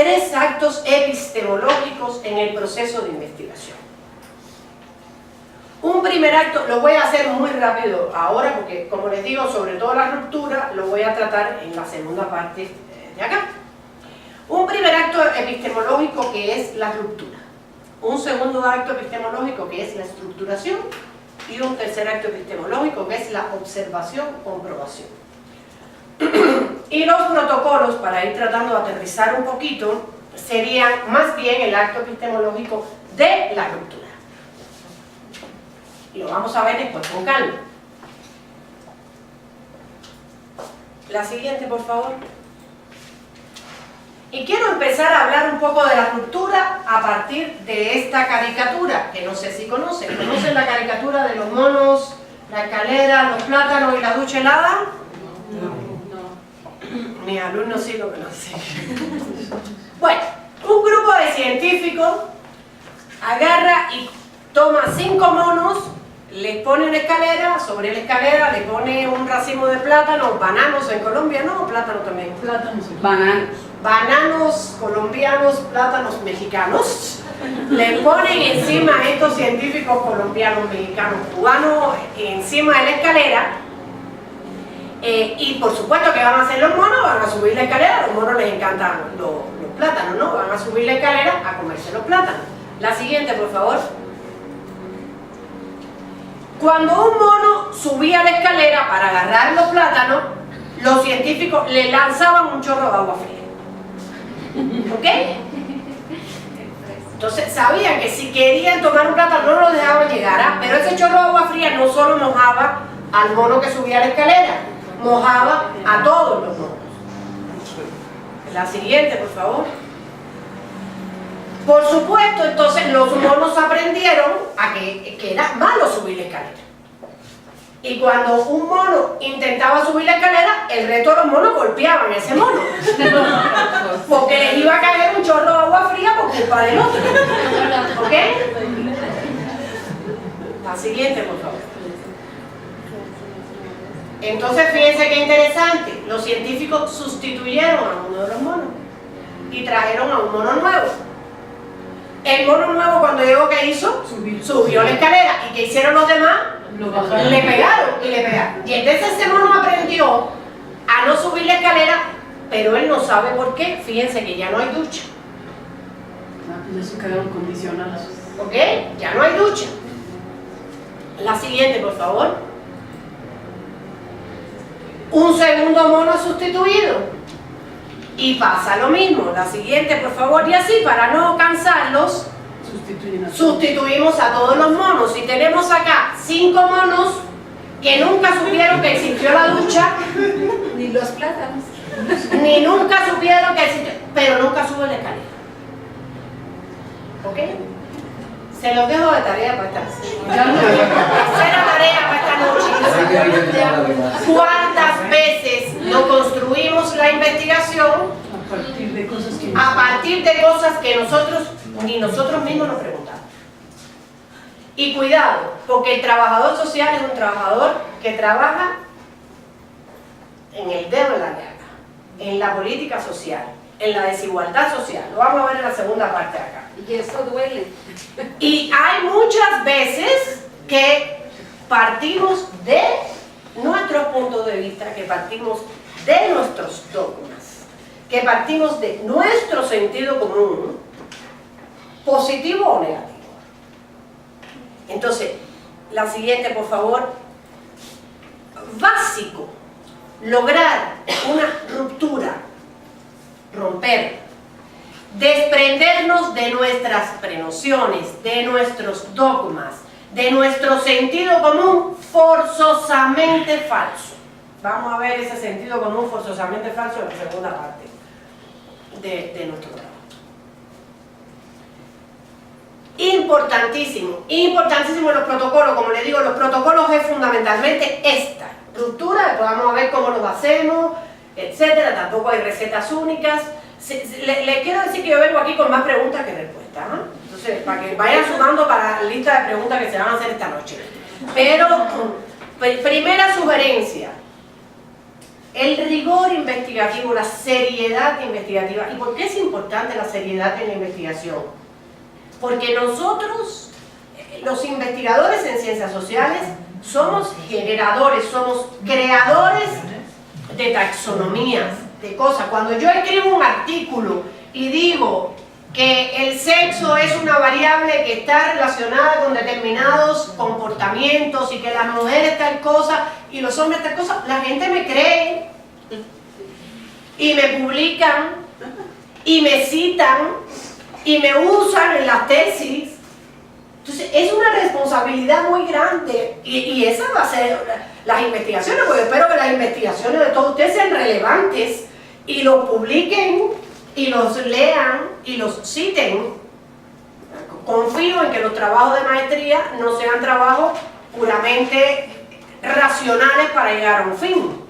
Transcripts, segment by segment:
3 actos epistemológicos en el proceso de investigación. Un primer acto, lo voy a hacer muy rápido ahora porque, como les digo, sobre todo la ruptura, lo voy a tratar en la segunda parte de acá. Un primer acto epistemológico que es la ruptura. Un segundo acto epistemológico que es la estructuración. Y un tercer acto epistemológico que es la observación-comprobación. Y los protocolos, para ir tratando de aterrizar un poquito, serían más bien el acto epistemológico de la ruptura. Y lo vamos a ver después con calma. La siguiente, por favor. Y quiero empezar a hablar un poco de la ruptura a partir de esta caricatura, que no sé si conocen. ¿Conocen la caricatura de los monos, la escalera, los plátanos y la ducha helada? No. Mis alumnos sí lo conocen. Bueno, un grupo de científicos agarra y toma 5 monos, les pone una escalera, sobre la escalera le pone un racimo de plátanos, bananos en Colombia, ¿no? Plátano también. Plátanos. Bananos. Bananos colombianos, plátanos mexicanos. Le ponen encima a estos científicos colombianos, mexicanos, cubanos, encima de la escalera. Y por supuesto que van a hacer los monos, van a subir la escalera, a los monos les encantan los plátanos, ¿no? Van a subir la escalera a comerse los plátanos. La siguiente, por favor. Cuando un mono subía la escalera para agarrar los plátanos, los científicos le lanzaban un chorro de agua fría. ¿Ok? Entonces sabían que si querían tomar un plátano no lo dejaban llegar, pero ese chorro de agua fría no solo mojaba al mono que subía la escalera, mojaba a todos los monos. La siguiente, por favor. Por supuesto, entonces los monos aprendieron a que era malo subir la escalera. Y cuando un mono intentaba subir la escalera, el resto de los monos golpeaban a ese mono. Porque les iba a caer un chorro de agua fría por culpa del otro. ¿Ok? La siguiente, por favor. Entonces, fíjense qué interesante. Los científicos sustituyeron a uno de los monos y trajeron a un mono nuevo. El mono nuevo, cuando llegó, ¿qué hizo? Subió la escalera. ¿Y qué hicieron los demás? Le pegaron y le pegaron. Y entonces ese mono aprendió a no subir la escalera, pero él no sabe por qué. Fíjense que ya no hay ducha. Ya se quedaron condicionados. ¿Ok? Ya no hay ducha. La siguiente, por favor. Un segundo mono sustituido. Y pasa lo mismo. La siguiente, por favor. Y así, para no cansarlos, sustituimos a todos los monos. Y tenemos acá 5 monos que nunca supieron que existió la ducha. Ni los plátanos. Ni nunca supieron que existió, pero nunca suben la escalera. ¿Ok? Se los dejo de tarea para esta noche. Tercera tarea para esta noche. ¿Cuántas veces no construimos la investigación a partir de cosas que nosotros ni nosotros mismos nos preguntamos? Y cuidado, porque el trabajador social es un trabajador que trabaja en el dedo de la llaga, en la política social, en la desigualdad social. Lo vamos a ver en la segunda parte de acá. Y eso duele. Y hay muchas veces que partimos de nuestros puntos de vista, que partimos de nuestros dogmas, que partimos de nuestro sentido común, positivo o negativo. Entonces, la siguiente, por favor. Básico, lograr una ruptura, romper, desprendernos de nuestras prenociones, de nuestros dogmas, de nuestro sentido común forzosamente falso. Vamos a ver ese sentido común forzosamente falso en la segunda parte de nuestro trabajo. Importantísimo los protocolos. Como les digo, los protocolos es fundamentalmente esta ruptura. Después vamos a ver cómo lo hacemos, etcétera. Tampoco hay recetas únicas. Les quiero decir que yo vengo aquí con más preguntas que respuestas, ¿no? Entonces, para que vayan sumando para la lista de preguntas que se van a hacer esta noche. Pero, primera sugerencia. el rigor investigativo, la seriedad investigativa. ¿Y por qué es importante la seriedad en la investigación? Porque nosotros, los investigadores en ciencias sociales, somos generadores, somos creadores de taxonomías, de cosas. Cuando yo escribo un artículo y digo que el sexo es una variable que está relacionada con determinados comportamientos y que las mujeres tal cosa y los hombres tal cosa, la gente me cree y me publican y me citan y me usan en las tesis. Entonces es una responsabilidad muy grande y esa va a ser las investigaciones, porque espero que las investigaciones de todos ustedes sean relevantes y los publiquen y los lean y los citen. Confío en que los trabajos de maestría no sean trabajos puramente racionales para llegar a un fin,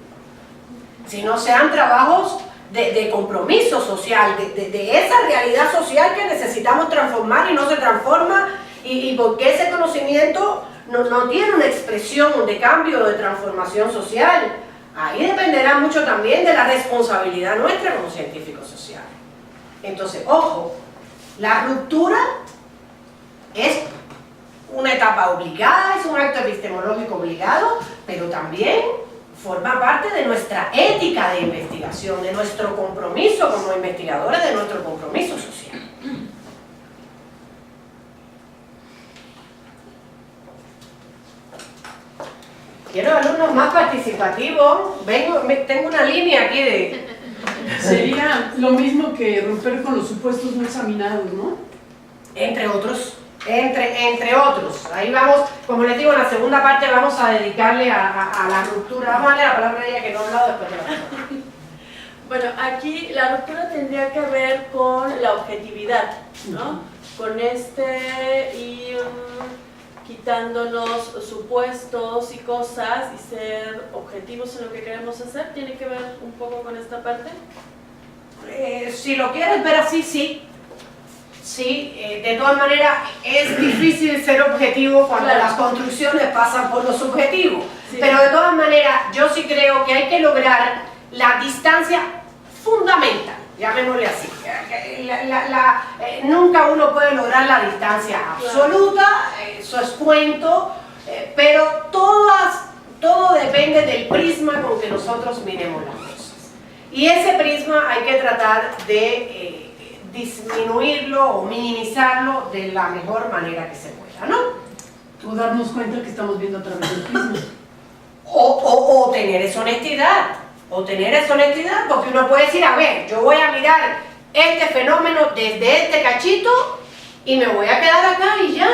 sino sean trabajos de compromiso social, de esa realidad social que necesitamos transformar y no se transforma, y porque ese conocimiento no tiene una expresión de cambio, de transformación social. Ahí dependerá mucho también de la responsabilidad nuestra como científicos sociales. Entonces, ojo, la ruptura es una etapa obligada, es un acto epistemológico obligado, pero también forma parte de nuestra ética de investigación, de nuestro compromiso como investigadores, de nuestro compromiso social. Quiero alumnos más participativos. Tengo una línea aquí de... Sería lo mismo que romper con los supuestos no examinados, ¿no? Entre otros. Entre otros. Ahí vamos, como les digo, en la segunda parte vamos a dedicarle a la ruptura. Vamos a leer la palabra de ella que no he hablado después de la palabra. Bueno, aquí la ruptura tendría que ver con la objetividad, ¿no? Con ir quitándonos supuestos y cosas y ser objetivos en lo que queremos hacer. ¿Tiene que ver un poco con esta parte? Si lo quieres ver así, sí. Sí, de todas maneras es difícil ser objetivo cuando claro, las construcciones pasan por lo subjetivo. Sí. Pero de todas maneras yo sí creo que hay que lograr la distancia fundamental, llamémosle así. Nunca uno puede lograr la distancia absoluta, eso es cuento, pero todo depende del prisma con que nosotros miremos las cosas. Y ese prisma hay que tratar de disminuirlo o minimizarlo de la mejor manera que se pueda, ¿no? O darnos cuenta que estamos viendo a través del prisma. O tener esa honestidad, porque uno puede decir, a ver, yo voy a mirar este fenómeno desde este cachito y me voy a quedar acá y ya.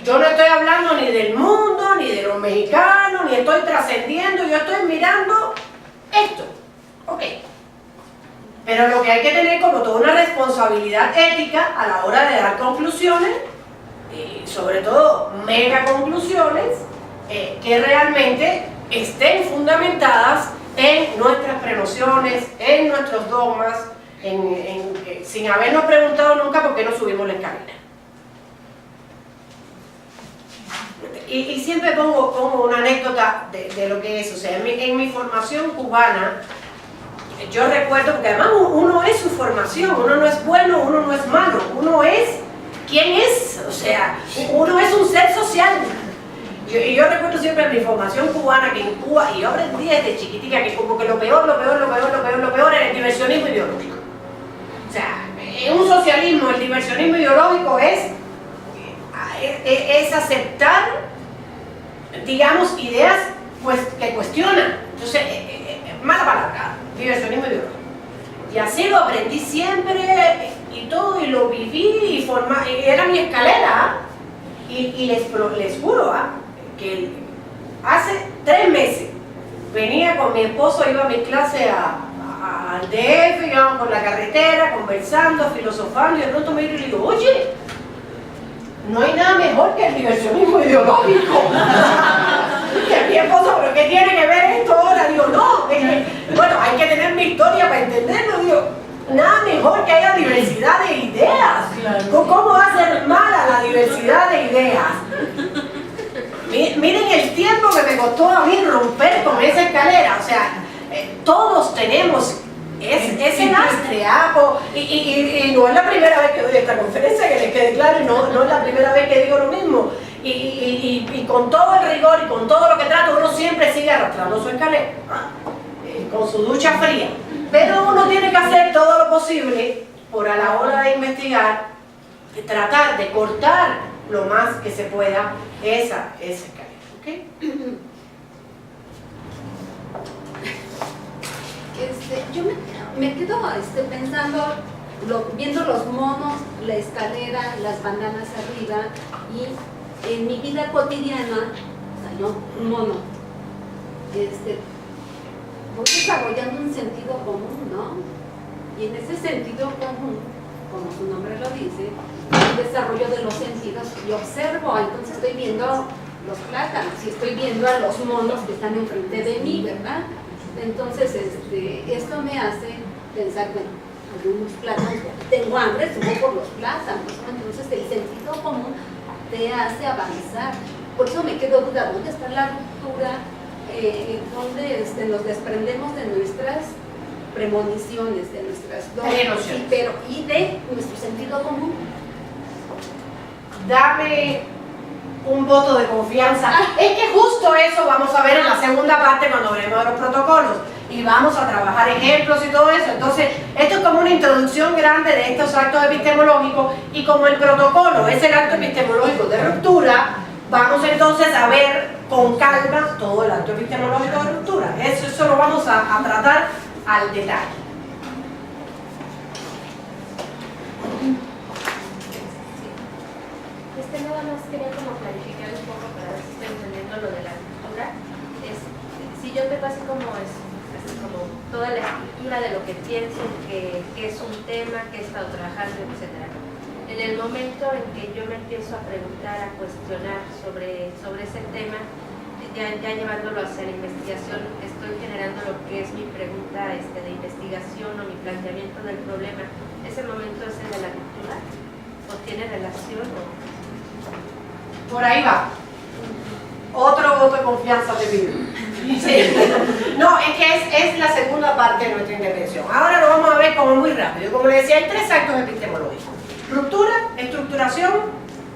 Yo no estoy hablando ni del mundo, ni de los mexicanos, ni estoy trascendiendo, yo estoy mirando esto. Ok. Pero lo que hay que tener como toda una responsabilidad ética a la hora de dar conclusiones, y sobre todo mega conclusiones, que realmente estén fundamentadas en nuestras prenociones, en nuestros dogmas, sin habernos preguntado nunca por qué no subimos la escalera. Y siempre pongo una anécdota de lo que es, o sea, en mi formación cubana, yo recuerdo, porque además uno es su formación, uno no es bueno, uno no es malo, uno es quien es, o sea, uno es un ser social. Y yo recuerdo siempre en mi formación cubana que en Cuba, y yo aprendí desde chiquitica que como que lo peor era el diversionismo ideológico. O sea, en un socialismo el diversionismo ideológico es aceptar, digamos, ideas pues, que cuestionan. Entonces, mala palabra, diversionismo ideológico. Y así lo aprendí siempre y todo, y lo viví, y era mi escalera. Y les juro que hace 3 meses venía con mi esposo, iba a mi clase al DF, íbamos por la carretera, conversando, filosofando, y de pronto me digo y le digo, oye, no hay nada mejor que el diversionismo ideológico. Y mi esposo, ¿pero qué tiene que ver esto ahora? Digo, no, bueno, hay que tener mi historia para entenderlo. Digo, nada mejor que haya diversidad de ideas. ¿Cómo va a ser mala la diversidad de ideas? Miren el tiempo que me costó a mí romper con esa escalera. O sea, todos tenemos ese lastre, y no es la primera vez que doy esta conferencia, que les quede claro, y no es la primera vez que digo lo mismo, y con todo el rigor y con todo lo que trato, uno siempre sigue arrastrando su escalera, con su ducha fría, pero uno tiene que hacer todo lo posible por, a la hora de investigar, tratar de cortar lo más que se pueda esa escalera, ¿ok? Yo me quedo pensando, viendo los monos, la escalera, las bandanas arriba, y en mi vida cotidiana, o sea, yo, un mono, voy desarrollando un sentido común, ¿no? Y en ese sentido común, como su nombre lo dice, el desarrollo de los sentidos, y observo, entonces estoy viendo los plátanos, y estoy viendo a los monos que están enfrente de mí, ¿verdad? Entonces, esto me hace pensar, bueno, algunos plátanos, tengo hambre, subo por los plátanos, ¿no? Entonces el sentido común te hace avanzar. Por eso me quedo duda, ¿dónde está la ruptura? Donde nos desprendemos de nuestras premoniciones, de nuestras dosis, y de nuestro sentido común. Dame un voto de confianza. Es que justo eso vamos a ver en la segunda parte cuando hablemos de los protocolos, y vamos a trabajar ejemplos y todo eso. Entonces, esto es como una introducción grande de estos actos epistemológicos, y como el protocolo es el acto epistemológico de ruptura, vamos entonces a ver con calma todo el acto epistemológico de ruptura. Eso lo vamos a tratar al detalle. Nada más quería como clarificar un poco para ver si estoy entendiendo lo de la ruptura. Si yo te paso como toda la estructura de lo que pienso, que es un tema, que he estado trabajando, etc. En el momento en que yo me empiezo a preguntar, a cuestionar sobre ese tema, ya llevándolo hacia la investigación, estoy generando lo que es mi pregunta de investigación o mi planteamiento del problema. ¿Ese momento es el de la ruptura? ¿O tiene relación? Por ahí va. Otro voto de confianza te pido. Sí. No, es que es la segunda parte de nuestra intervención. Ahora lo vamos a ver como muy rápido. Como les decía, hay tres actos epistemológicos: ruptura, estructuración,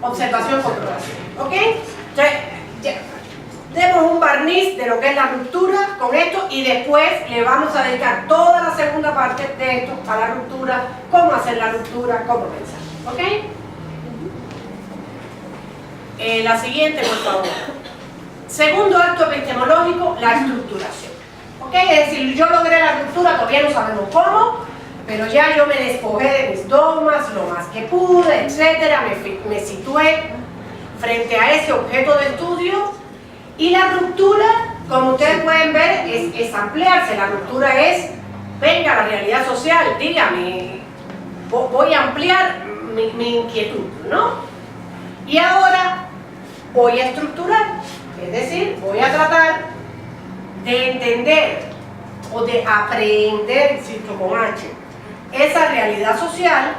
observación, comprobación. ¿Ok? Entonces, demos un barniz de lo que es la ruptura con esto, y después le vamos a dedicar toda la segunda parte de esto a la ruptura, cómo hacer la ruptura, cómo pensar. ¿Ok? La siguiente, por favor. Segundo acto epistemológico, la estructuración. ¿Ok? Es decir, yo logré la ruptura, todavía no sabemos cómo, pero ya yo me despojé de mis dogmas lo más que pude, etcétera, me situé frente a ese objeto de estudio, y la ruptura, como ustedes pueden ver, es ampliarse. La ruptura es, venga la realidad social, dígame, voy a ampliar mi inquietud, ¿no? Y ahora voy a estructurar, es decir, voy a tratar de entender o de aprehender, insisto con H, esa realidad social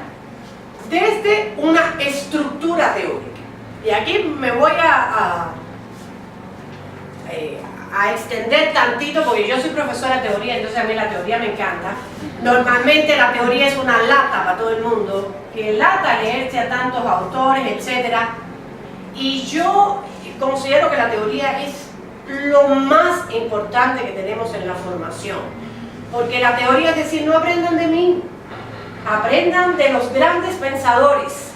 desde una estructura teórica. Y aquí me voy a extender tantito, porque yo soy profesora de teoría, entonces a mí la teoría me encanta. Normalmente la teoría es una lata para todo el mundo, que lata leerse a tantos autores, etcétera. Y yo considero que la teoría es lo más importante que tenemos en la formación, porque la teoría es decir, no aprendan de mí, aprendan de los grandes pensadores.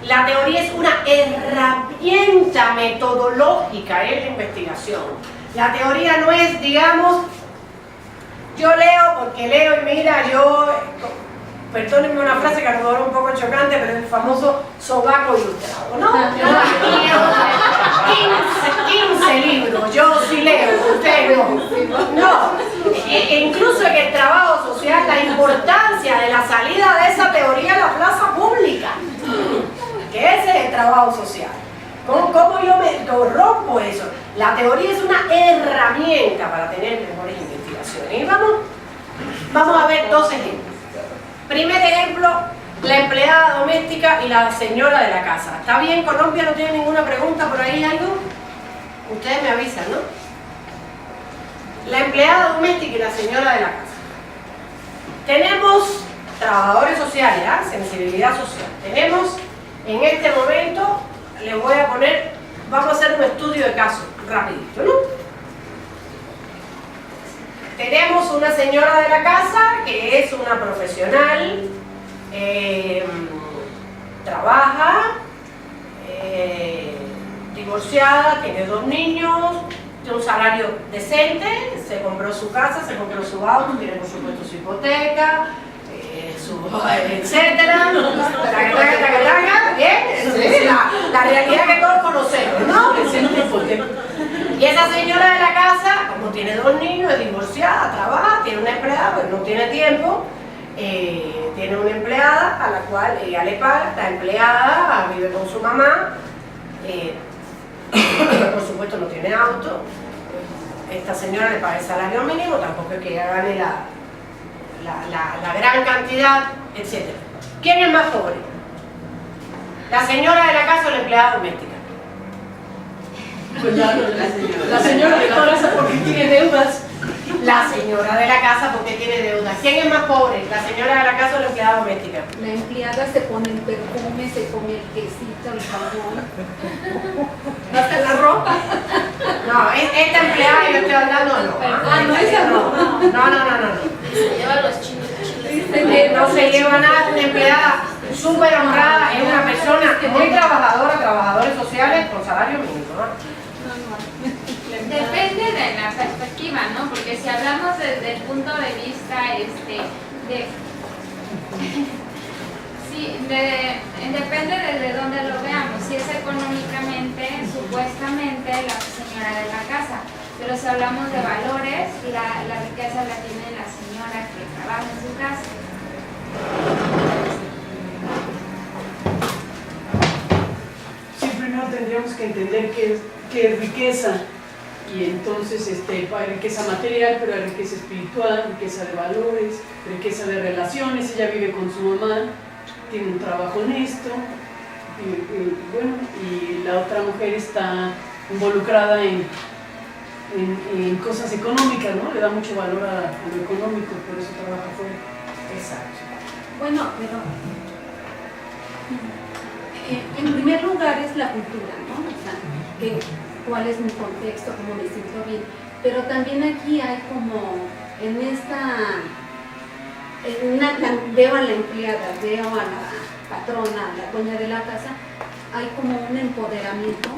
La teoría es una herramienta metodológica en la investigación. La teoría no es, digamos, yo leo porque leo y mira, yo, perdónenme una frase que a lo mejor es un poco chocante, pero el famoso sobaco ilustrado, ¿no? Yo leo 15 libros, yo sí leo, usted no. No, incluso en el trabajo social, la importancia de la salida de esa teoría a la plaza pública, que ese es el trabajo social. ¿Cómo yo lo rompo eso? La teoría es una herramienta para tener mejores investigaciones. Y vamos a ver dos ejemplos. Primer ejemplo, la empleada doméstica y la señora de la casa. ¿Está bien? ¿Colombia no tiene ninguna pregunta por ahí, algo? Ustedes me avisan, ¿no? la empleada doméstica y la señora de la casa. Tenemos trabajadores sociales, sensibilidad social. Tenemos en este momento, les voy a poner, vamos a hacer un estudio de caso rapidito, ¿no? Tenemos una señora de la casa que es una profesional, trabaja, divorciada, tiene 2 niños, tiene un salario decente, se compró su casa, se compró su auto, tiene por supuesto su hipoteca, etcétera, bien, es la realidad que todos conocemos, ¿no? Y esa señora de la casa, como tiene 2 niños, es divorciada, trabaja, tiene una empleada, pues no tiene tiempo, tiene una empleada a la cual ella le paga, la empleada vive con su mamá, por supuesto no tiene auto, esta señora le paga el salario mínimo, tampoco es que ella gane la gran cantidad, etc. ¿Quién es más pobre? ¿La señora de la casa o la empleada doméstica? Pues la señora de la casa porque tiene deudas. La señora de la casa porque tiene deudas. ¿Quién es más pobre? ¿La señora de la casa o la empleada doméstica? La empleada se pone el perfume, se come el quesito, el jabón, hasta la ropa. No, esta empleada yo estoy hablando no. No, esa no. No. Se lleva los chinos. No se lleva nada, una empleada súper honrada, es una persona muy trabajadora, trabajadores sociales con salario mínimo, ¿no? Depende de la perspectiva, ¿no? Porque si hablamos desde el punto de vista depende desde dónde lo veamos. Si es económicamente, supuestamente la señora de la casa. Pero si hablamos de valores, la riqueza la tiene la señora que trabaja en su casa. Sí, primero tendríamos que entender qué es riqueza. Y entonces hay riqueza material, pero hay riqueza espiritual, riqueza de valores, riqueza de relaciones. Ella vive con su mamá, tiene un trabajo honesto, y la otra mujer está involucrada en cosas económicas, ¿no? Le da mucho valor a lo económico, por eso trabaja fuera. Exacto. Bueno, pero en primer lugar es la cultura, ¿no? O sea, cuál es mi contexto, cómo me siento bien. Pero también aquí hay como, veo a la empleada, veo a la patrona, a la dueña de la casa, hay como un empoderamiento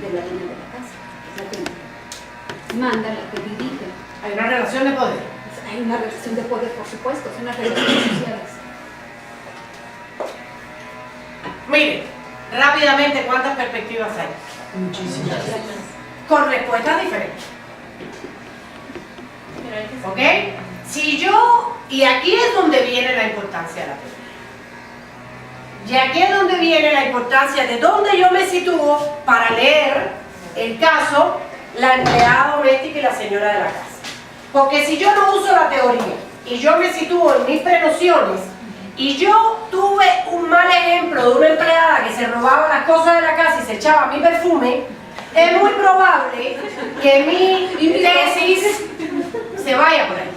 de la dueña de la casa, la que manda, la que dirige. Hay una relación de poder. Hay una relación de poder, por supuesto, son las relaciones sociales. Miren, rápidamente, ¿cuántas perspectivas hay? Muchísimas. Con respuestas diferentes. ¿Ok? Si yo, y aquí es donde viene la importancia de la teoría. Y aquí es donde viene la importancia de dónde yo me sitúo para leer el caso, la empleada doméstica y la señora de la casa. Porque si yo no uso la teoría y yo me sitúo en mis prenociones y yo tuve un mal ejemplo de una empleada que se robaba las cosas de la casa y se echaba mi perfume, es muy probable que mi tesis se vaya por ahí.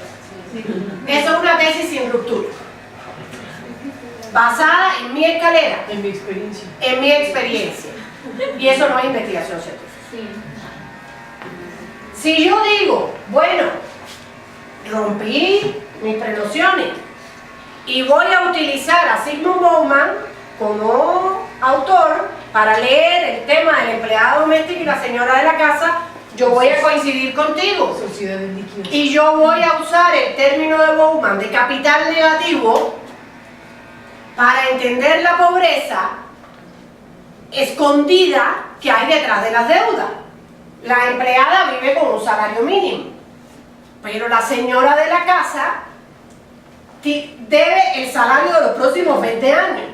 Eso es una tesis sin ruptura, basada en mi escalera, En mi experiencia. en mi experiencia. Y eso no es investigación científica. Si yo digo, bueno, rompí mis prenociones y voy a utilizar a Zygmunt Bauman como autor para leer el tema del empleado doméstico y la señora de la casa, yo voy a coincidir contigo. Sociedades líquidas. Y yo voy a usar el término de Bauman de capital negativo para entender la pobreza escondida que hay detrás de las deudas. La empleada vive con un salario mínimo, pero la señora de la casa debe el salario de los próximos 20 años.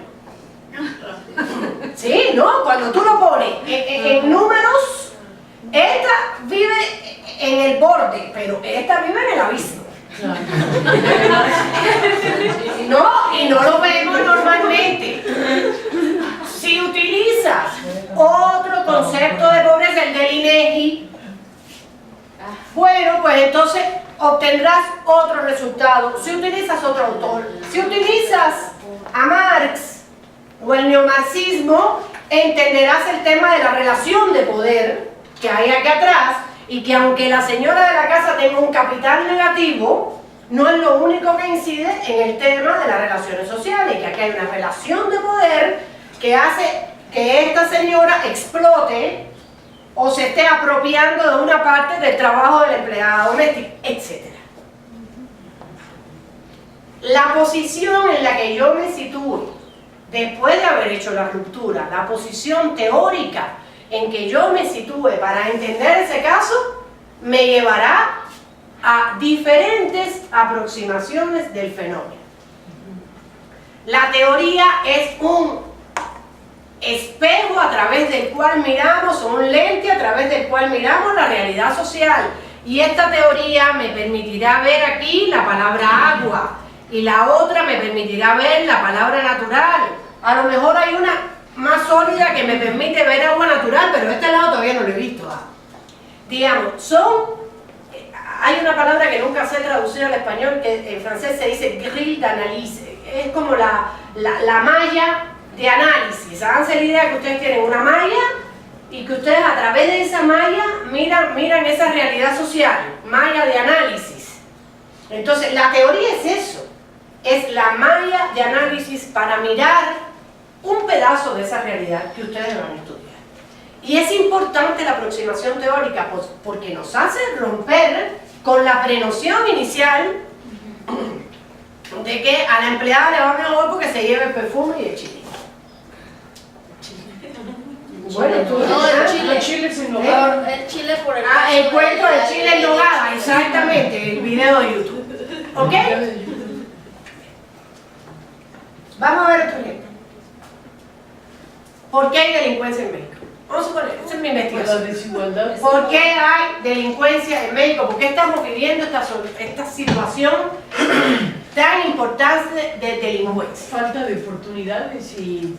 Sí, ¿no? Cuando tú lo pones en números, esta vive en el borde, pero esta vive en el abismo. No, y no lo vemos normalmente. Si utilizas otro concepto de pobreza, el del INEGI, bueno, pues entonces lado, si utilizas otro autor, si utilizas a Marx o el neomarxismo, entenderás el tema de la relación de poder que hay aquí atrás, y que aunque la señora de la casa tenga un capital negativo, no es lo único que incide en el tema de las relaciones sociales, que aquí hay una relación de poder que hace que esta señora explote o se esté apropiando de una parte del trabajo de la empleada doméstica, etc. La posición en la que yo me sitúo después de haber hecho la ruptura, la posición teórica en que yo me sitúe para entender ese caso, me llevará a diferentes aproximaciones del fenómeno. La teoría es un espejo a través del cual miramos, o un lente a través del cual miramos la realidad social, y esta teoría me permitirá ver aquí la palabra agua, y la otra me permitirá ver la palabra natural. A lo mejor hay una más sólida que me permite ver agua natural, pero este lado todavía no lo he visto. Digamos, hay una palabra que nunca sé traducir al español, que en francés se dice grille d'analyse, es como la malla de análisis. Háganse la idea que ustedes tienen una malla y que ustedes a través de esa malla miran esa realidad social, malla de análisis. Entonces la teoría es eso, es la malla de análisis para mirar un pedazo de esa realidad que ustedes van a estudiar. Y es importante la aproximación teórica porque nos hace romper con la prenoción inicial de que a la empleada le va mejor porque se lleva el perfume y el chile. Bueno, tú No, el chile. chile es en nogada. El chile por el El cuento del chile en nogada, exactamente, el video de YouTube. ¿Ok? Vamos a ver otro ejemplo. ¿Por qué hay delincuencia en México? Vamos a suponer, esa es mi Por la investigación. desigualdad. ¿Por qué hay delincuencia en México? ¿Por qué estamos viviendo esta situación tan importante de delincuencia? Falta de oportunidades y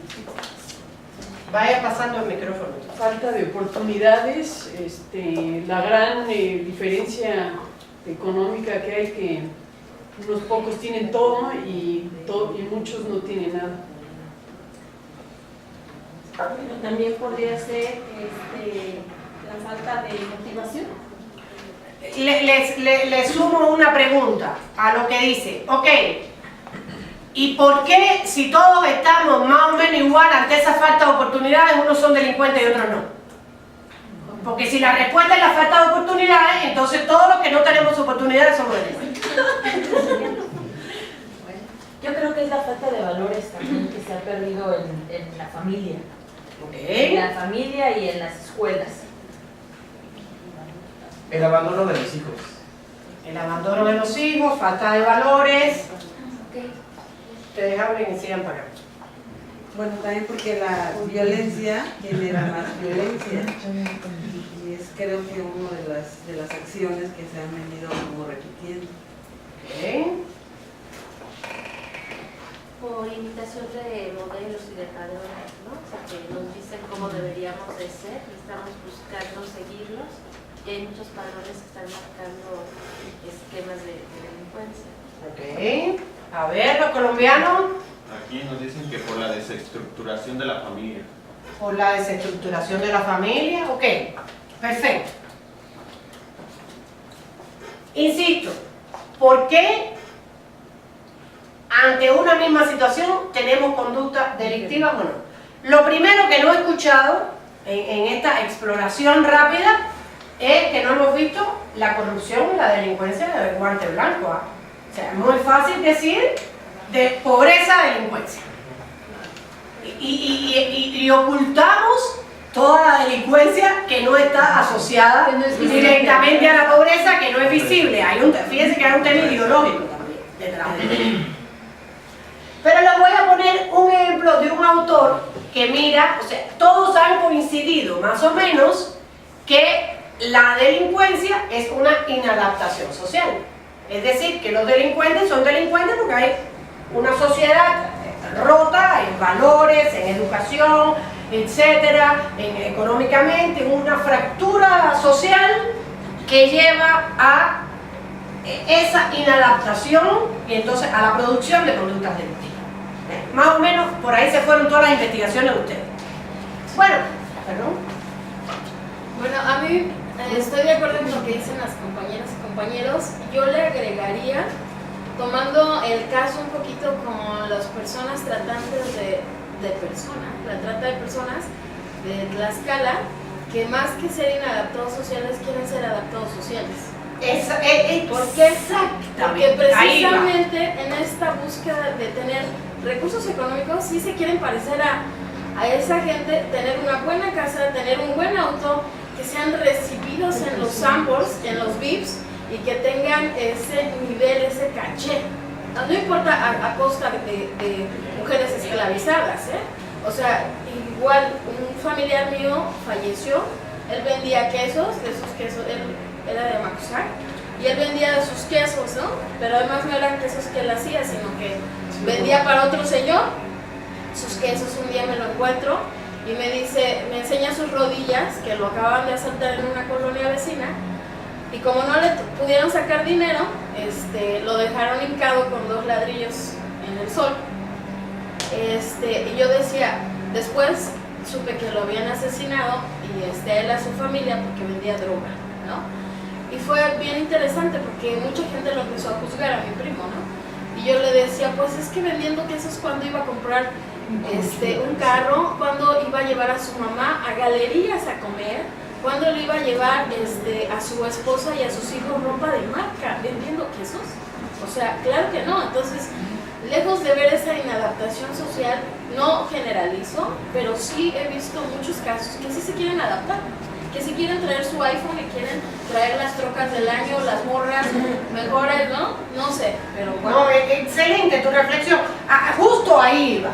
Vaya pasando el micrófono. falta de oportunidades, la gran diferencia económica que hay, que unos pocos tienen todo y muchos no tienen nada. También podría ser la falta de motivación. Le sumo una pregunta a lo que dice. Ok, ¿y por qué si todos estamos más o menos igual ante esa falta de oportunidades, unos son delincuentes y otros no? Porque si la respuesta es la falta de oportunidades, entonces todos los que no tenemos oportunidades somos delincuentes. Yo creo que es la falta de valores también que se ha perdido en la familia. En la familia y en las escuelas. El abandono de los hijos. El abandono de los hijos, falta de valores. Ustedes hablen y sigan pagando. Bueno, también porque la violencia genera más violencia y es creo que una de las acciones que se han venido como repitiendo. Okay. Por imitación de modelos y de patrones, ¿no? O sea, que nos dicen cómo deberíamos de ser y estamos buscando seguirlos, y hay muchos padrones que están marcando esquemas de delincuencia. Ok. A ver, los colombianos. Aquí nos dicen que por la desestructuración de la familia. Por la desestructuración de la familia. Ok, perfecto. Insisto, ¿por qué ante una misma situación tenemos conductas delictivas o no? Lo primero que no he escuchado en esta exploración rápida es que no hemos visto la corrupción y la delincuencia del guante blanco. O sea, es muy fácil decir de pobreza a delincuencia. Y ocultamos toda la delincuencia que no está asociada directamente a la pobreza, que no es visible. Fíjense que hay un tema ideológico también detrás de esto. Pero les voy a poner un ejemplo de un autor que mira, o sea, todos han coincidido más o menos que la delincuencia es una inadaptación social. Es decir, que los delincuentes son delincuentes porque hay una sociedad rota en valores, en educación, etcétera, económicamente, una fractura social que lleva a esa inadaptación y entonces a la producción de conductas delictivas. Más o menos por ahí se fueron todas las investigaciones de ustedes. Bueno, perdón. Bueno, a mí estoy de acuerdo con lo que dicen las compañeras y compañeros. Yo le agregaría, tomando el caso un poquito con las personas tratantes de personas, la trata de personas de Tlaxcala, que más que ser inadaptados sociales quieren ser adaptados sociales. ¿Por qué? Exactamente. Porque precisamente en esta búsqueda de tener recursos económicos sí se quieren parecer a esa gente, tener una buena casa, tener un buen auto, que sean recibidos en los Sambors, en los VIPs, y que tengan ese nivel, ese caché. No importa a costa de mujeres esclavizadas, ¿eh? O sea, igual un familiar mío falleció, él vendía quesos, de esos quesos, él era de Macusac, y él vendía sus quesos, ¿no? Pero además no eran quesos que él hacía, sino que vendía para otro señor sus quesos. Un día me lo encuentro y me dice, me enseña sus rodillas, que lo acababan de asaltar en una colonia vecina, y como no le pudieron sacar dinero, lo dejaron hincado con 2 ladrillos en el sol. Y yo decía, después supe que lo habían asesinado y a él, a su familia, porque vendía droga, ¿no? Y fue bien interesante porque mucha gente lo empezó a juzgar a mi primo, ¿no? Y yo le decía, pues es que vendiendo quesos, cuando iba a comprar un carro, cuando iba a llevar a su mamá a galerías a comer, cuando le iba a llevar a su esposa y a sus hijos ropa de marca, vendiendo quesos. O sea, claro que no. Entonces, lejos de ver esa inadaptación social, no generalizo, pero sí he visto muchos casos que sí se quieren adaptar, que si quieren traer su iPhone y quieren traer las trocas del año, las morras mejores, ¿no? No sé, pero bueno. No, excelente tu reflexión. Justo ahí iba.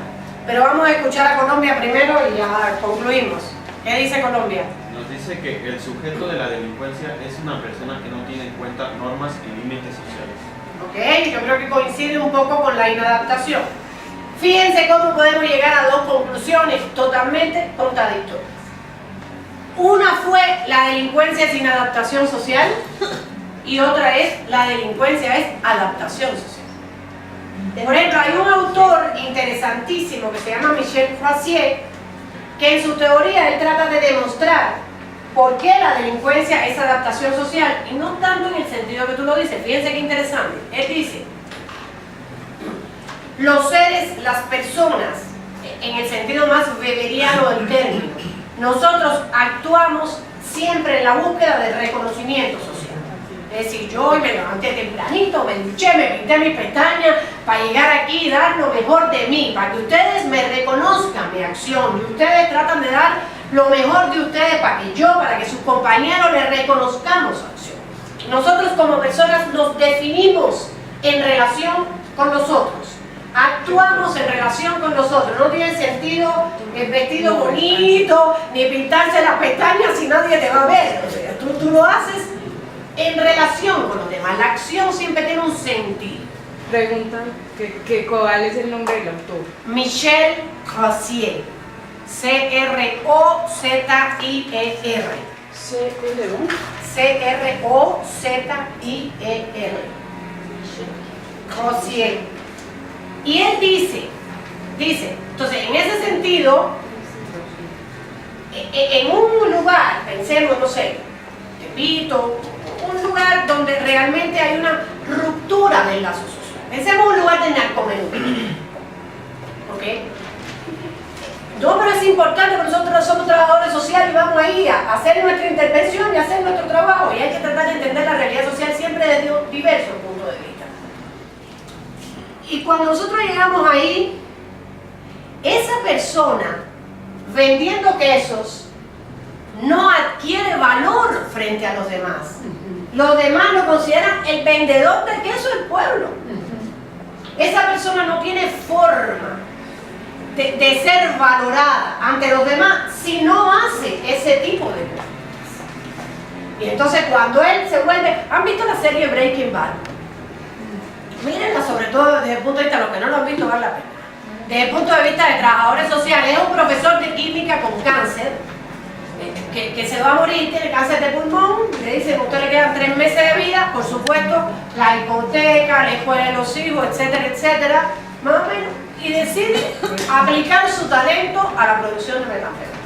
Pero vamos a escuchar a Colombia primero y ya concluimos. ¿Qué dice Colombia? Nos dice que el sujeto de la delincuencia es una persona que no tiene en cuenta normas y límites sociales. Ok, yo creo que coincide un poco con la inadaptación. Fíjense cómo podemos llegar a 2 conclusiones totalmente contradictorias. Una fue la delincuencia es inadaptación social y otra es la delincuencia es adaptación social. Por ejemplo, hay un autor interesantísimo que se llama Michel Crozier, que en su teoría él trata de demostrar por qué la delincuencia es adaptación social, y no tanto en el sentido que tú lo dices. Fíjense qué interesante. Él dice, los seres, las personas, en el sentido más weberiano del término, nosotros actuamos siempre en la búsqueda del reconocimiento social. Es decir, yo hoy me levanté tempranito, me duché, me pinté mis pestañas para llegar aquí y dar lo mejor de mí, para que ustedes me reconozcan mi acción, y ustedes tratan de dar lo mejor de ustedes para que sus compañeros les reconozcamos su acción. Nosotros como personas nos definimos en relación con los otros, actuamos en relación con los otros. No tiene sentido el vestido bonito, ni pintarse las pestañas si nadie te va a ver. O sea, tú lo haces en relación con los demás. La acción siempre tiene un sentido. Preguntan cuál es el nombre del autor. Michel Crozier. C-R-O-Z-I-E-R. C-R-O-Z-I-E-R. Crozier. Y él dice, entonces en ese sentido, en un lugar, pensemos, no sé, Tepito, un lugar donde realmente hay una ruptura del lazo social. Pensemos en un lugar de narcomenudeo. ¿Ok? No, pero es importante porque nosotros somos trabajadores sociales y vamos ahí a hacer nuestra intervención y a hacer nuestro trabajo. Y hay que tratar de entender la realidad social siempre desde diversos puntos de vista. Y cuando nosotros llegamos ahí, esa persona vendiendo quesos no adquiere valor frente a los demás. Los demás lo consideran el vendedor de queso del pueblo. Esa persona no tiene forma de ser valorada ante los demás si no hace ese tipo de cosas. Y entonces cuando él se vuelve... ¿Han visto la serie Breaking Bad? Mírenla, sobre todo desde el punto de vista de los que no lo han visto, vale la pena. Desde el punto de vista de trabajadores sociales, es un profesor de química con cáncer, que se va a morir, tiene cáncer de pulmón, le dicen que a usted le quedan 3 meses de vida, por supuesto, la hipoteca, la escuela de los hijos, etcétera, etcétera, más o menos, y decide aplicar su talento a la producción de metanfetamina.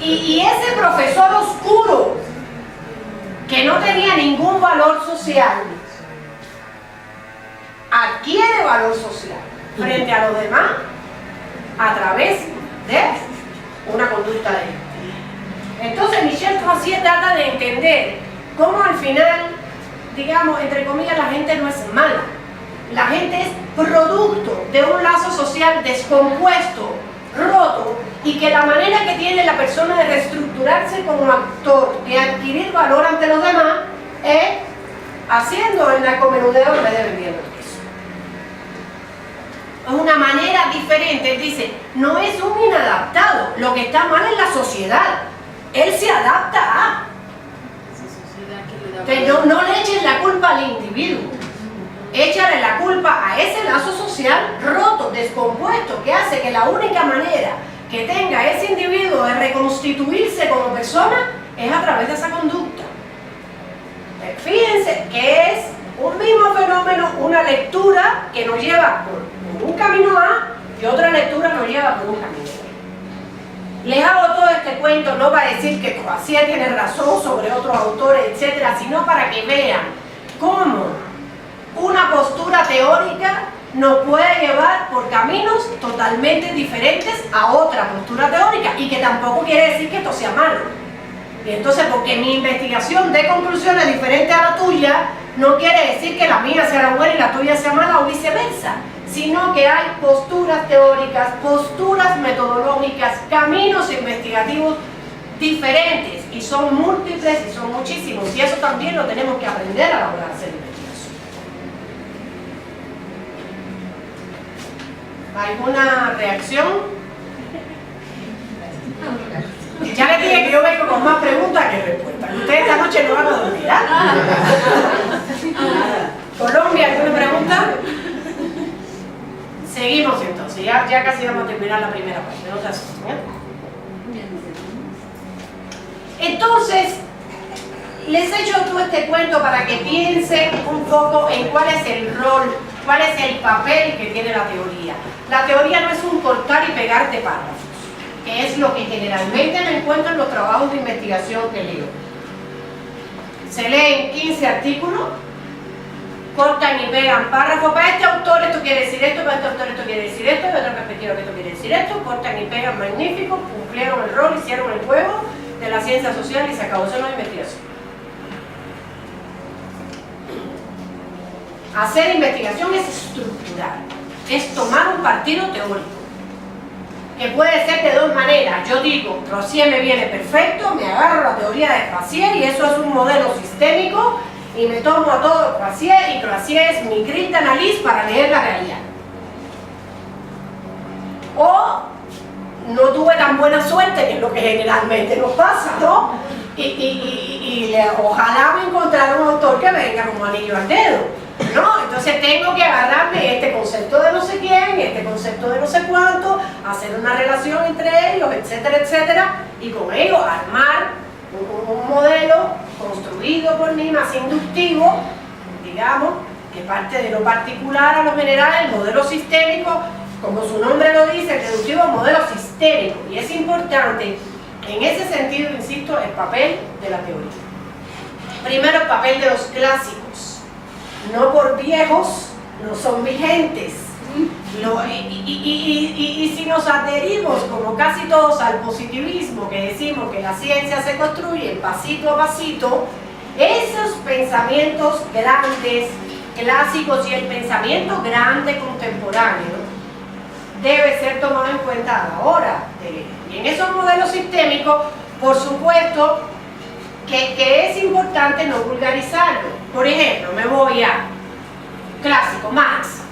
Y ese profesor oscuro, que no tenía ningún valor social, adquiere valor social frente a los demás a través de una conducta de él. Entonces Michel Crozier trata de entender cómo al final, digamos, entre comillas, la gente no es mala. La gente es producto de un lazo social descompuesto, roto, y que la manera que tiene la persona de reestructurarse como actor, de adquirir valor ante los demás, es haciendo el narcomenudeo en vez de vendiendo el queso. Es una manera diferente. Él dice, no es un inadaptado, lo que está mal es la sociedad. Él se adapta a. Pero no le eches la culpa al individuo. Échale la culpa a ese lazo social roto, descompuesto, que hace que la única manera que tenga ese individuo de reconstituirse como persona es a través de esa conducta. Fíjense que es un mismo fenómeno, una lectura que nos lleva por un camino A y otra lectura nos lleva por un camino B. Les hago todo este cuento no para decir que Crozier tiene razón sobre otros autores, etcétera, sino para que vean cómo una postura teórica nos puede llevar por caminos totalmente diferentes a otra postura teórica, y que tampoco quiere decir que esto sea malo. Y entonces, porque mi investigación dé conclusiones diferentes a la tuya, no quiere decir que la mía sea buena y la tuya sea mala, o viceversa, sino que hay posturas teóricas, posturas metodológicas, caminos investigativos diferentes, y son múltiples y son muchísimos, y eso también lo tenemos que aprender a la hora de hacer investigación. ¿Alguna reacción? Ya les dije que yo vengo con más preguntas que respuestas. Ustedes esta noche no van a dormir, ¿ah? Colombia, ¿alguna pregunta? Seguimos entonces, ya casi vamos a terminar la primera parte, no se asusten, ¿eh? Entonces, les he hecho todo este cuento para que piensen un poco en cuál es el rol, cuál es el papel que tiene la teoría. La teoría no es un cortar y pegar de párrafos, que es lo que generalmente me encuentro en los trabajos de investigación que leo. Se leen 15 artículos, cortan y pegan párrafos. Para este autor esto quiere decir esto, para este autor esto quiere decir esto, de otra perspectiva que esto quiere decir esto, cortan y pegan, magnífico, cumplieron el rol, hicieron el juego de la ciencia social y se acabó. Eso no es investigación. Hacer investigación es estructurar, es tomar un partido teórico, que puede ser de dos maneras. Yo digo, Crozier me viene perfecto, me agarro la teoría de Crozier y eso es un modelo sistémico, y me tomo a todo Crozier, y Crozier es mi grille d'analyse para leer la realidad. O no tuve tan buena suerte, que es lo que generalmente nos pasa, ¿no? Ojalá me encontrara un autor que venga como anillo al dedo. No, entonces tengo que agarrarme este concepto de no sé quién, este concepto de no sé cuánto, hacer una relación entre ellos, etcétera, etcétera, y con ello armar un modelo construido por mí, más inductivo, digamos, que parte de lo particular a lo general, el modelo sistémico, como su nombre lo dice, el deductivo es un modelo sistémico, y es importante, en ese sentido, insisto, el papel de la teoría. Primero, el papel de los clásicos. No por viejos, no son vigentes. Y si nos adherimos, como casi todos, al positivismo, que decimos que la ciencia se construye pasito a pasito, esos pensamientos grandes, clásicos, y el pensamiento grande contemporáneo debe ser tomado en cuenta a la hora de leer. Y en esos modelos sistémicos, por supuesto, que es importante no vulgarizarlo. Por ejemplo, me voy a clásico, Marx.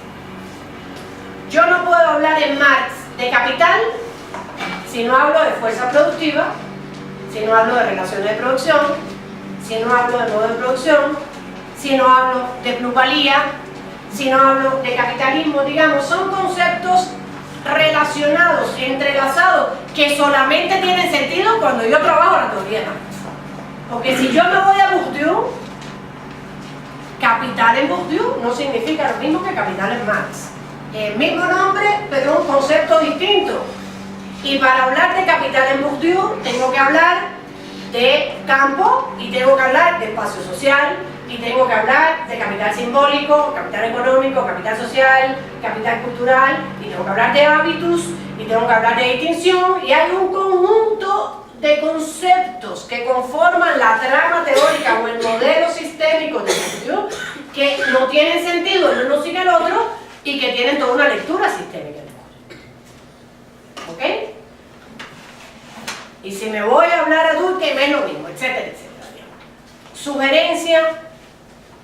Yo no puedo hablar en Marx de capital si no hablo de fuerza productiva, si no hablo de relaciones de producción, si no hablo de modo de producción, si no hablo de plusvalía, si no hablo de capitalismo. Digamos, son conceptos relacionados, entrelazados, que solamente tienen sentido cuando yo trabajo la teoría de Marx. Porque si yo me voy a Bourdieu, capital en Bourdieu no significa lo mismo que capital en Marx. El mismo nombre, pero un concepto distinto. Y para hablar de capital en Bourdieu, tengo que hablar de campo, y tengo que hablar de espacio social, y tengo que hablar de capital simbólico, capital económico, capital social, capital cultural, y tengo que hablar de hábitos, y tengo que hablar de distinción, y hay un conjunto de conceptos que conforman la trama teórica o el modelo sistémico de Bourdieu que no tienen sentido el uno sin el otro y que tienen toda una lectura sistémica. ¿Ok? Y si me voy a hablar a Durkheim es lo mismo, etcétera, etcétera. Sugerencia: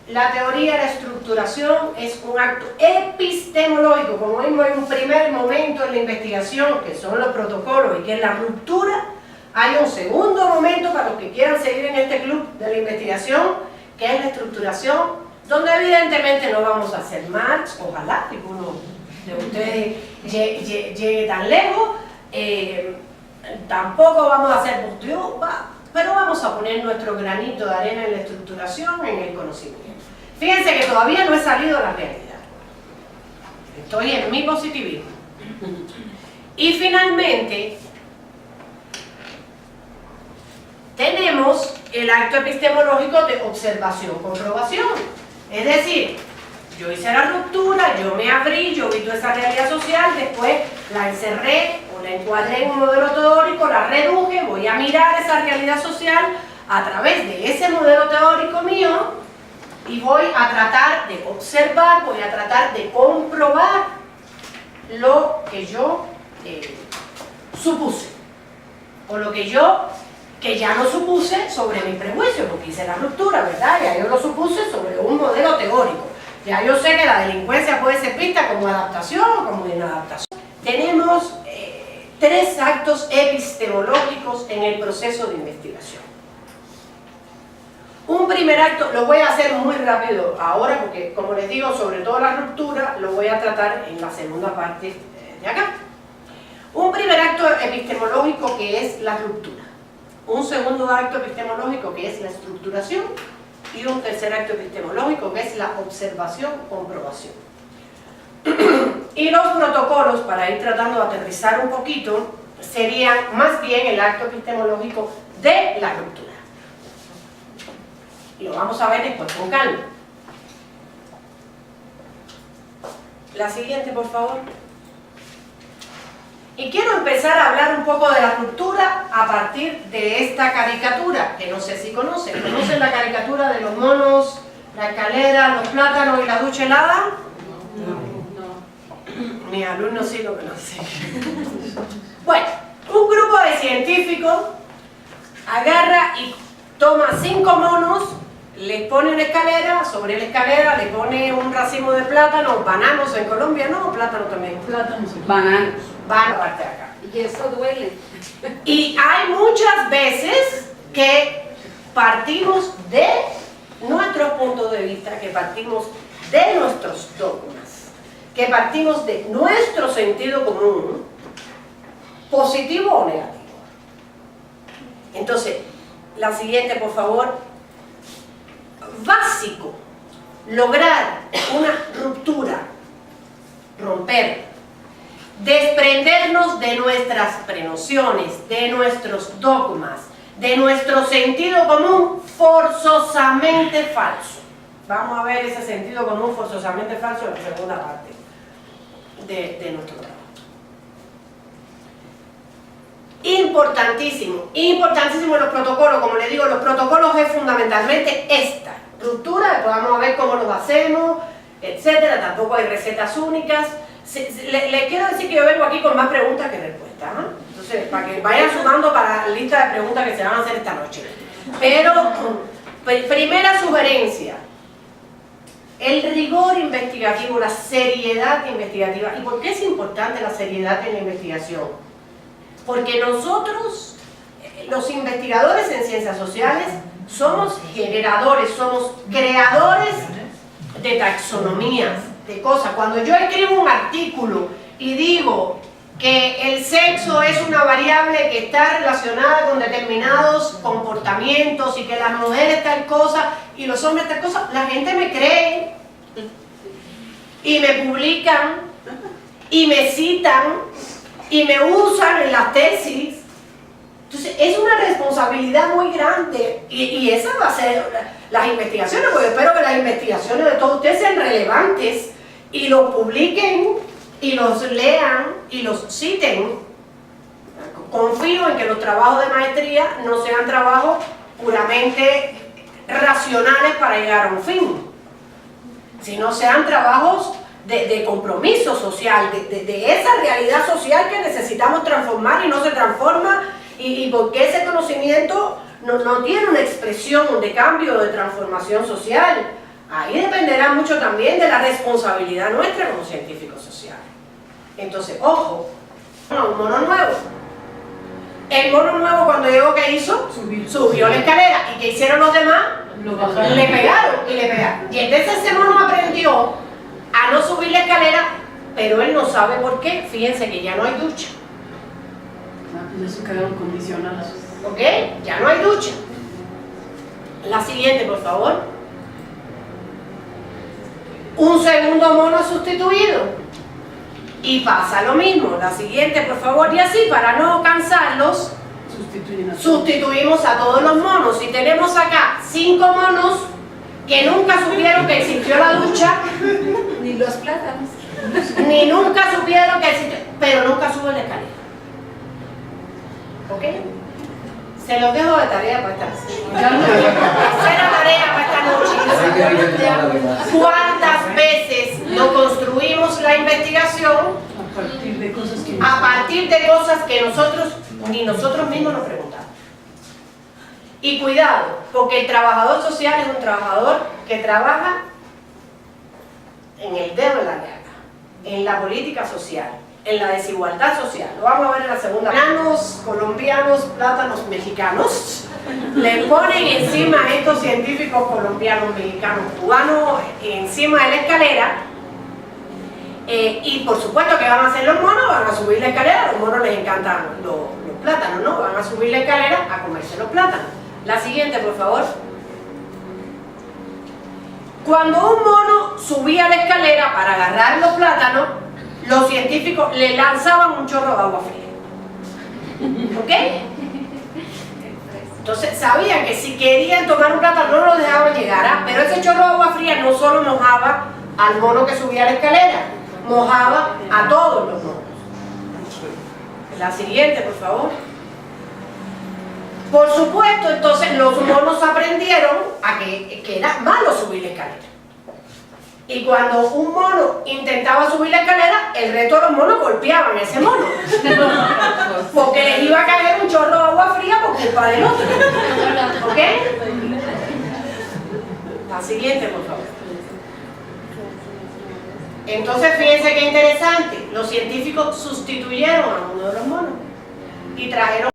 la teoría de la estructuración es un acto epistemológico, como vimos en un primer momento en la investigación, que son los protocolos y que es la ruptura. Hay un segundo momento para los que quieran seguir en este club de la investigación, que es la estructuración, donde evidentemente no vamos a hacer Marx, ojalá ninguno de ustedes llegue tan lejos, tampoco vamos a hacer Bourdieu, pero vamos a poner nuestro granito de arena en la estructuración, en el conocimiento. Fíjense que todavía no he salido a la realidad, estoy en mi positivismo. Y finalmente tenemos el acto epistemológico de observación-comprobación. Es decir, yo hice la ruptura, yo me abrí, yo vi toda esa realidad social, después la encerré o la encuadré en un modelo teórico, la reduje, voy a mirar esa realidad social a través de ese modelo teórico mío y voy a tratar de observar, voy a tratar de comprobar lo que yo supuse, o lo que ya no supuse sobre mi prejuicio, porque hice la ruptura, ¿verdad? Ya yo lo supuse sobre un modelo teórico. Ya yo sé que la delincuencia puede ser vista como adaptación o como inadaptación. Tenemos 3 actos epistemológicos en el proceso de investigación. Un primer acto, lo voy a hacer muy rápido ahora, porque como les digo, sobre todo la ruptura, lo voy a tratar en la segunda parte de acá. Un primer acto epistemológico que es la ruptura. Un segundo acto epistemológico que es la estructuración y un tercer acto epistemológico que es la observación-comprobación. Y los protocolos, para ir tratando de aterrizar un poquito, serían más bien el acto epistemológico de la ruptura. Y lo vamos a ver después con calma. La siguiente, por favor. Y quiero empezar a hablar un poco de la ruptura a partir de esta caricatura, que no sé si conocen. ¿Conocen la caricatura de los monos, la escalera, los plátanos y la ducha helada? No. Mis alumnos sí lo conocen. Bueno, un grupo de científicos agarra y toma 5 monos, les pone una escalera, sobre la escalera le pone un racimo de plátanos, bananos en Colombia, no, plátano también. Plátanos. Bananos. Van a parte de acá. Y eso duele. Y hay muchas veces que partimos de nuestro punto de vista, que partimos de nuestros dogmas, que partimos de nuestro sentido común, positivo o negativo. Entonces, la siguiente, por favor. Básico, lograr una ruptura, romper, desprendernos de nuestras prenociones, de nuestros dogmas, de nuestro sentido común forzosamente falso. Vamos a ver ese sentido común forzosamente falso en la segunda parte de nuestro trabajo. Importantísimo, importantísimo los protocolos. Como les digo, los protocolos es fundamentalmente esta ruptura, después vamos a ver cómo los hacemos, etcétera. Tampoco hay recetas únicas. Les quiero decir que yo vengo aquí con más preguntas que respuestas, ¿no? Entonces, para que vayan sumando para la lista de preguntas que se van a hacer esta noche. Pero, primera sugerencia, el rigor investigativo, la seriedad investigativa. ¿Y por qué es importante la seriedad en la investigación? Porque nosotros, los investigadores en ciencias sociales, somos generadores, somos creadores de taxonomías, de cosas. Cuando yo escribo un artículo y digo, que el sexo es una variable que está relacionada con determinados comportamientos y que las mujeres tal cosa y los hombres tal cosa, la gente me cree y me publican y me citan y me usan en las tesis. Entonces es una responsabilidad muy grande y esa va a ser las investigaciones, porque espero que las investigaciones de todos ustedes sean relevantes y los publiquen y los lean y los citen. Confío en que los trabajos de maestría no sean trabajos puramente racionales para llegar a un fin, sino sean trabajos de compromiso social, de esa realidad social que necesitamos transformar y no se transforma, y porque ese conocimiento no tiene una expresión de cambio, de transformación social. Ahí dependerá mucho también de la responsabilidad nuestra como científicos sociales. Entonces, ojo, un mono nuevo. El mono nuevo cuando llegó, ¿qué hizo? Subió la escalera. ¿Y qué hicieron los demás? Le pegaron y le pegaron. Y entonces ese mono aprendió a no subir la escalera, pero él no sabe por qué. Fíjense que ya no hay ducha. Pues eso quedaron condicionados. ¿Ok? Ya no hay ducha. La siguiente, por favor. Un segundo mono sustituido. Y pasa lo mismo. La siguiente, por favor. Y así, para no cansarlos, sustituimos a todos los monos. Y tenemos acá 5 monos que nunca supieron que existió la ducha. Ni los plátanos. Ni nunca supieron que existió, pero nunca suben la escalera. ¿Ok? Se los dejo de tarea para esta noche. Tercera tarea para esta noche. ¿Cuántas veces no construimos la investigación a partir de cosas que nosotros ni nosotros mismos nos preguntamos? Y cuidado, porque el trabajador social es un trabajador que trabaja en el dedo de la llaga, en la política social, en la desigualdad social. Lo vamos a ver en la segunda. Plátanos colombianos, plátanos mexicanos, le ponen encima a estos científicos colombianos, mexicanos, cubanos, encima de la escalera, y por supuesto que van a hacer los monos, van a subir la escalera. A los monos les encantan los plátanos, ¿no? Van a subir la escalera a comerse los plátanos. La siguiente, por favor. Cuando un mono subía la escalera para agarrar los plátanos, los científicos le lanzaban un chorro de agua fría. ¿Ok? Entonces sabían que si querían tomar un plátano no lo dejaban llegar, pero ese chorro de agua fría no solo mojaba al mono que subía la escalera, mojaba a todos los monos. La siguiente, por favor. Por supuesto, entonces los monos aprendieron a que era malo subir la escalera. Y cuando un mono intentaba subir la escalera, el resto de los monos golpeaban a ese mono. Porque les iba a caer un chorro de agua fría por culpa del otro. ¿Ok? La siguiente, por favor. Entonces, fíjense qué interesante. Los científicos sustituyeron a uno de los monos y trajeron